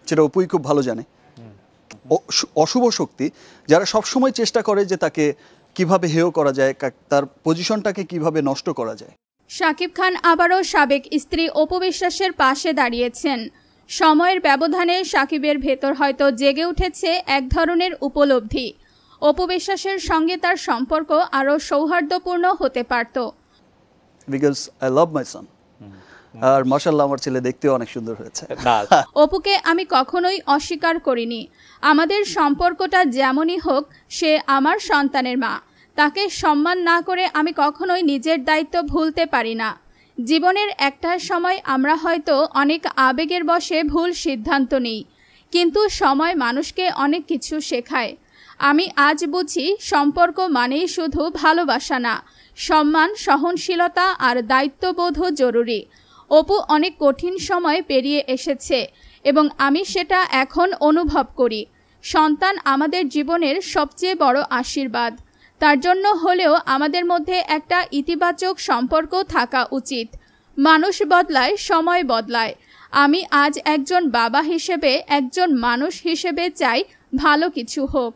যেটা অপুই খুব ভালো জানে, অশুভ শক্তি যারা সবসময় চেষ্টা করে যে তাকে কিভাবে হেয় করা যায়, তার পজিশনটাকে কিভাবে নষ্ট করা যায়। শাকিব খান আবারও সাবেক স্ত্রী অপু বিশ্বাসের পাশে দাঁড়িয়েছেন। সময়ের ব্যবধানে শাকিবের ভেতর হয়তো জেগে উঠেছে এক ধরনের উপলব্ধি। অপু বিশ্বাসের সঙ্গে তার সম্পর্ক আরও সৌহার্দ্যপূর্ণ হতে পারত। বিকজ আই লাভ মাই সন। আর মাশাআল্লাহ আমার ছেলে দেখতেও অনেক সুন্দর হয়েছে। অপুকে আমি কখনোই অস্বীকার করিনি। আমাদের সম্পর্কটা যেমনই হোক, সে আমার সন্তানের মা। তাকে সম্মান না করে আমি কখনোই নিজের দায়িত্ব ভুলতে পারি না। জীবনের একটা সময় আমরা হয়তো অনেক আবেগের বশে ভুল সিদ্ধান্ত নিই, কিন্তু সময় মানুষকে অনেক কিছু শেখায়। আমি আজ বুঝি সম্পর্ক মানেই শুধু ভালোবাসা না, সম্মান, সহনশীলতা আর দায়িত্ববোধও জরুরি। অপু অনেক কঠিন সময় পেরিয়ে এসেছে এবং আমি সেটা এখন অনুভব করি। সন্তান আমাদের জীবনের সবচেয়ে বড় আশীর্বাদ। তার জন্য হলেও আমাদের মধ্যে একটা ইতিবাচক সম্পর্ক থাকা উচিত। মানুষ বদলায়, সময় বদলায়। আমি আজ একজন বাবা হিসেবে, একজন মানুষ হিসেবে চাই ভালো কিছু হোক।